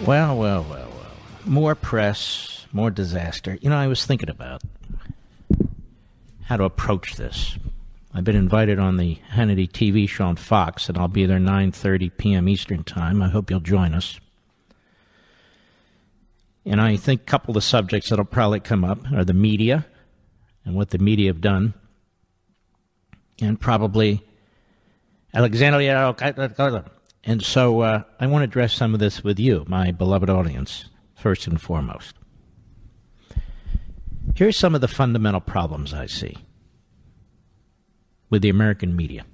Well. More press, more disaster. You know, I was thinking about how to approach this. I've been invited on the Hannity TV show on Fox, and I'll be there 9:30 p.m. Eastern Time. I hope you'll join us. And I think a couple of the subjects that'll probably come up are the media and what the media have done, and probably Alexandria. And so I want to address some of this with you, my beloved audience, first and foremost. Here's some of the fundamental problems I see with the American media.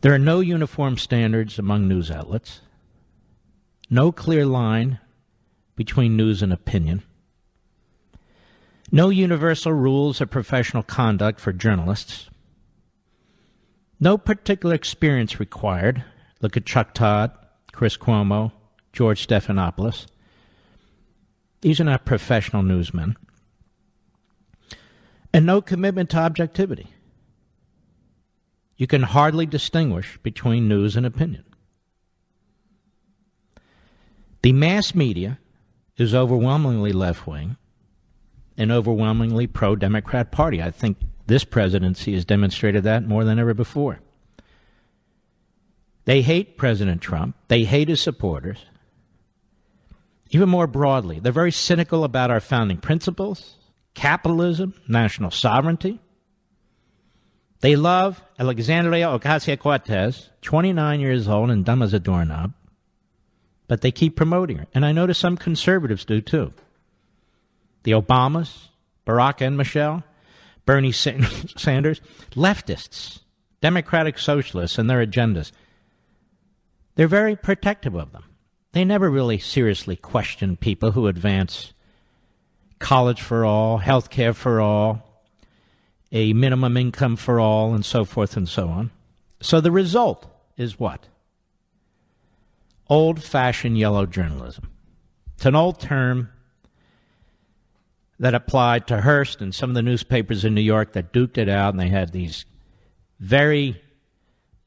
There are no uniform standards among news outlets, no clear line between news and opinion, no universal rules of professional conduct for journalists, no particular experience required. Look at Chuck Todd, Chris Cuomo, George Stephanopoulos. These are not professional newsmen. And no commitment to objectivity. You can hardly distinguish between news and opinion. The mass media is overwhelmingly left-wing and overwhelmingly pro-Democrat Party. I think this presidency has demonstrated that more than ever before. They hate President Trump. They hate his supporters. Even more broadly, they're very cynical about our founding principles, capitalism, national sovereignty. They love Alexandria Ocasio-Cortez, 29 years old and dumb as a doorknob, but they keep promoting her. And I notice some conservatives do too. The Obamas, Barack and Michelle, Bernie Sanders, leftists, democratic socialists and their agendas. They're very protective of them. They never really seriously question people who advance college for all, health care for all, a minimum income for all, and so forth and so on. So the result is what? Old-fashioned yellow journalism. It's an old term that applied to Hearst and some of the newspapers in New York that duked it out, and they had these very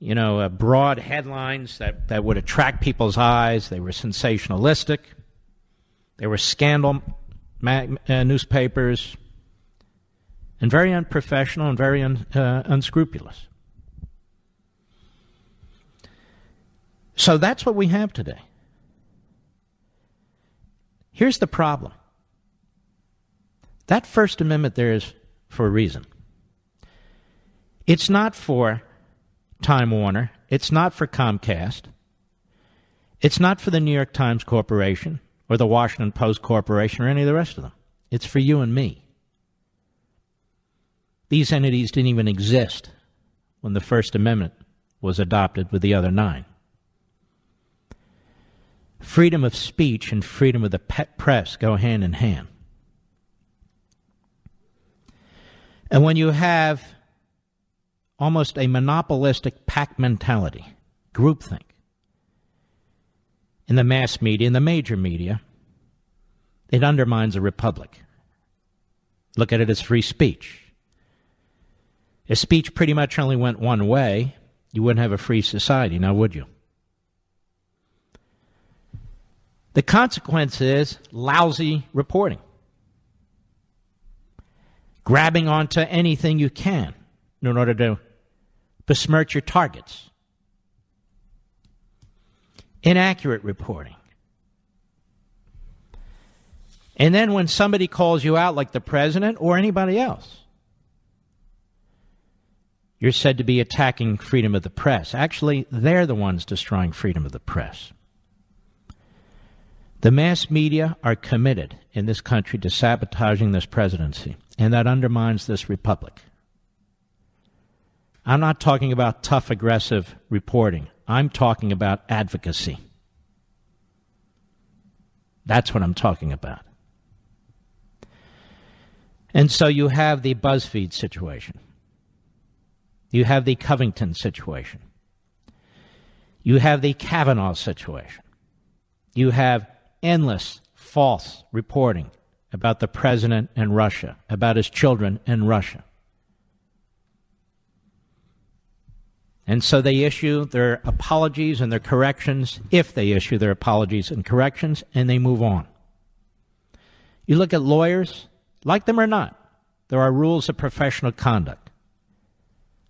broad headlines that would attract people's eyes. They were sensationalistic. They were scandal newspapers, and very unprofessional and very unscrupulous. So that's what we have today. Here's the problem. That First Amendment there is for a reason. It's not for Time Warner. It's not for Comcast. It's not for the New York Times Corporation or the Washington Post Corporation or any of the rest of them. It's for you and me. These entities didn't even exist when the First Amendment was adopted with the other 9. Freedom of speech and freedom of the press go hand in hand. And when you have almost a monopolistic pack mentality, groupthink, in the mass media, in the major media, it undermines a republic. Look at it as free speech. If speech pretty much only went one way, you wouldn't have a free society, now would you? The consequence is lousy reporting. Grabbing onto anything you can in order to besmirch your targets. Inaccurate reporting. And then when somebody calls you out, like the president or anybody else, you're said to be attacking freedom of the press. Actually, they're the ones destroying freedom of the press. The mass media are committed in this country to sabotaging this presidency, and that undermines this republic. I'm not talking about tough, aggressive reporting. I'm talking about advocacy. That's what I'm talking about. And so you have the BuzzFeed situation. You have the Covington situation. You have the Kavanaugh situation. You have endless false reporting about the president and Russia, about his children and Russia. And so they issue their apologies and their corrections, if they issue their apologies and corrections, and they move on. You look at lawyers, like them or not, there are rules of professional conduct.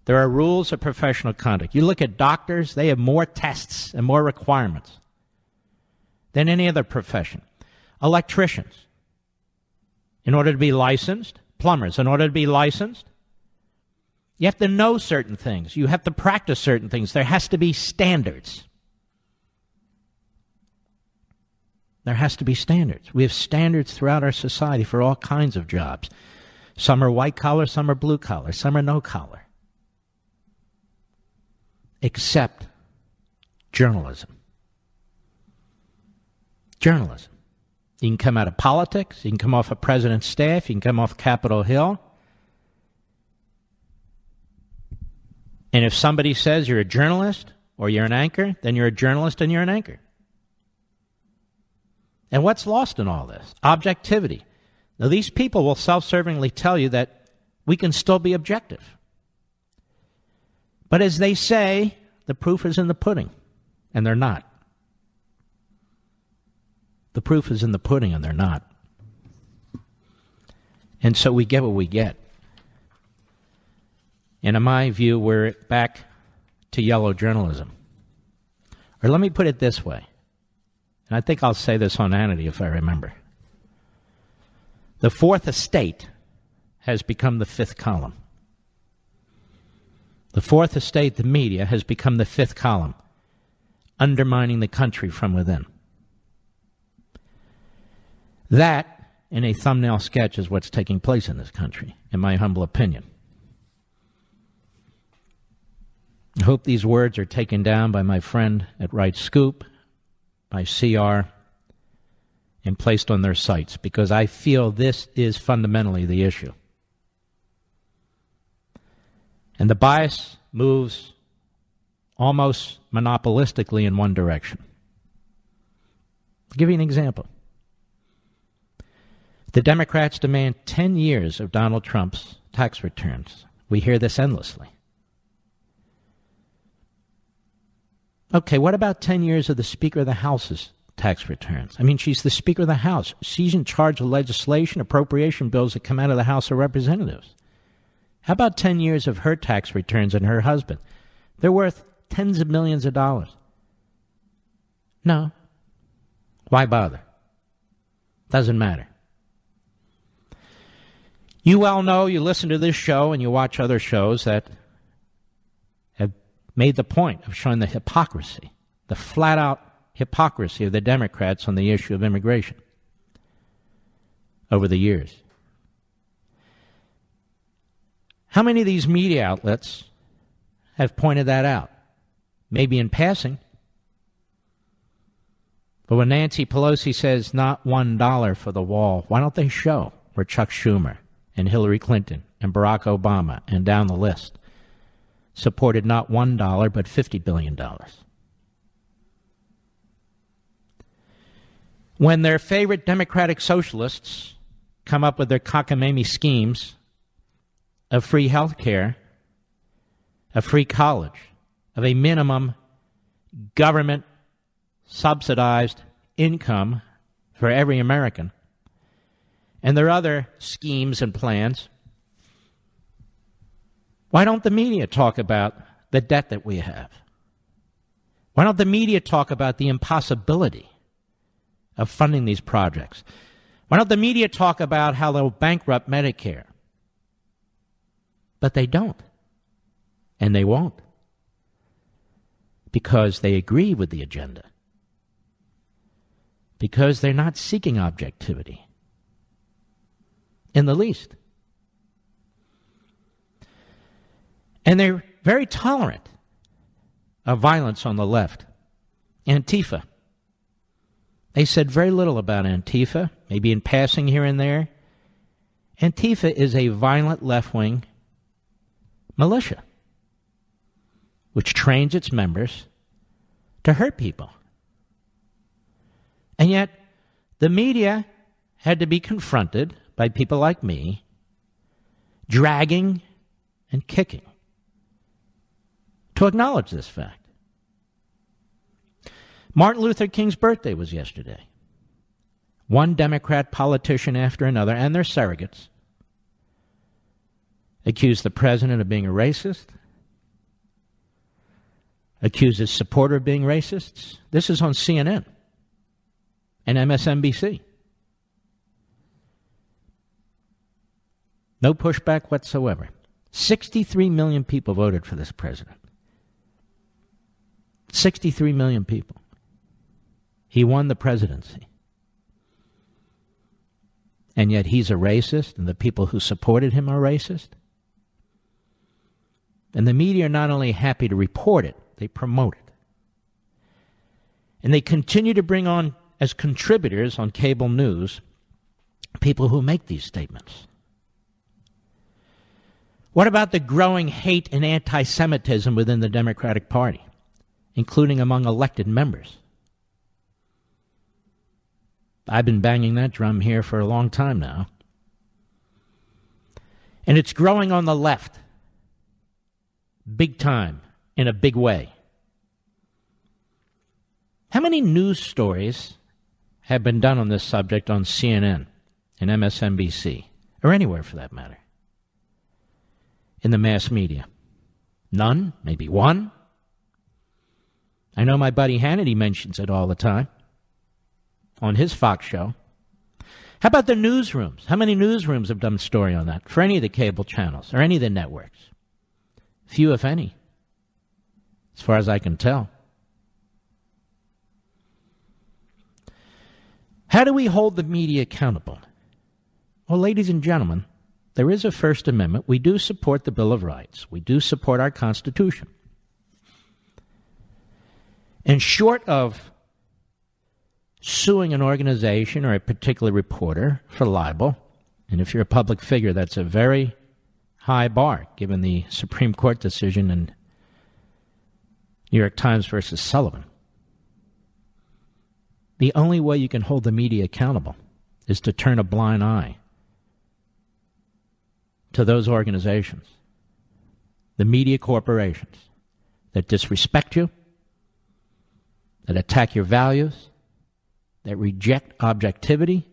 There are rules of professional conduct. You look at doctors, they have more tests and more requirements than any other profession. Electricians, in order to be licensed, plumbers, in order to be licensed, you have to know certain things. You have to practice certain things. There has to be standards. There has to be standards. We have standards throughout our society for all kinds of jobs. Some are white collar, some are blue collar, some are no collar. Except journalism. Journalism. You can come out of politics, you can come off a president's staff, you can come off Capitol Hill. And if somebody says you're a journalist or you're an anchor, then you're a journalist and you're an anchor. And what's lost in all this? Objectivity. Now, these people will self-servingly tell you that we can still be objective. But as they say, the proof is in the pudding, and they're not. The proof is in the pudding, and they're not. And so we get what we get. And in my view, we're back to yellow journalism. Or let me put it this way, and I think I'll say this on Hannity if I remember. The fourth estate has become the fifth column. The fourth estate, the media, has become the fifth column, undermining the country from within. That, in a thumbnail sketch, is what's taking place in this country, in my humble opinion. I hope these words are taken down by my friend at Right Scoop, by CR, and placed on their sites, because I feel this is fundamentally the issue. And the bias moves almost monopolistically in one direction. I'll give you an example. The Democrats demand 10 years of Donald Trump's tax returns. We hear this endlessly. Okay, what about 10 years of the Speaker of the House's tax returns? I mean, she's the Speaker of the House. She's in charge of legislation, appropriation bills that come out of the House of Representatives. How about 10 years of her tax returns and her husband? They're worth tens of millions of dollars. No. Why bother? Doesn't matter. You well know, you listen to this show and you watch other shows that have made the point of showing the hypocrisy, the flat-out hypocrisy of the Democrats on the issue of immigration over the years. How many of these media outlets have pointed that out? Maybe in passing. But when Nancy Pelosi says not $1 for the wall, why don't they show where Chuck Schumer and Hillary Clinton and Barack Obama and down the list supported not $1 but $50 billion? When their favorite Democratic socialists come up with their cockamamie schemes of free health care, of free college, of a minimum government-subsidized income for every American, and their other schemes and plans, why don't the media talk about the debt that we have? Why don't the media talk about the impossibility of funding these projects? Why don't the media talk about how they'll bankrupt Medicare? But they don't. And they won't. Because they agree with the agenda. Because they're not seeking objectivity in the least. And they're very tolerant of violence on the left. Antifa. They said very little about Antifa, maybe in passing here and there. Antifa is a violent left-wing militia, which trains its members to hurt people. And yet, the media had to be confronted by people like me, dragging and kicking to acknowledge this fact. Martin Luther King's birthday was yesterday. One Democrat politician after another, and their surrogates, accused the president of being a racist, accused his supporter of being racists. This is on CNN and MSNBC. No pushback whatsoever. 63 million people voted for this president. 63 million people. He won the presidency. And yet he's a racist, and the people who supported him are racist. And the media are not only happy to report it, they promote it. And they continue to bring on, as contributors on cable news, people who make these statements. What about the growing hate and anti-Semitism within the Democratic Party, including among elected members? I've been banging that drum here for a long time now. And it's growing on the left. Big time. In a big way. How many news stories have been done on this subject on CNN and MSNBC, or anywhere for that matter, in the mass media? None? Maybe one? I know my buddy Hannity mentions it all the time on his Fox show. How about the newsrooms? How many newsrooms have done a story on that for any of the cable channels or any of the networks? Few, if any, as far as I can tell. How do we hold the media accountable? Well, ladies and gentlemen, there is a First Amendment. We do support the Bill of Rights. We do support our Constitution. And short of suing an organization or a particular reporter for libel, and if you're a public figure, that's a very high bar, given the Supreme Court decision in New York Times versus Sullivan. The only way you can hold the media accountable is to turn a blind eye to those organizations, the media corporations, that disrespect you, that attack your values, that reject objectivity,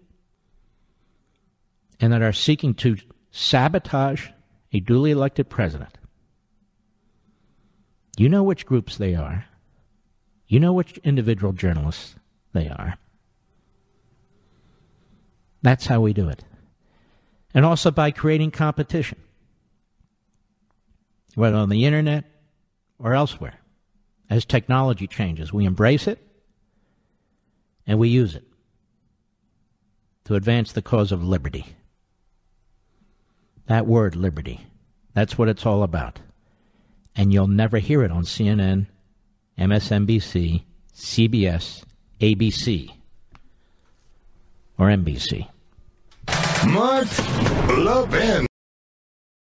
and that are seeking to sabotage a duly elected president. You know which groups they are. You know which individual journalists they are. That's how we do it. And also by creating competition, whether on the internet or elsewhere. As technology changes, we embrace it and we use it to advance the cause of liberty. That word, liberty, that's what it's all about. And you'll never hear it on CNN, MSNBC, CBS, ABC, or NBC. Mark Levin.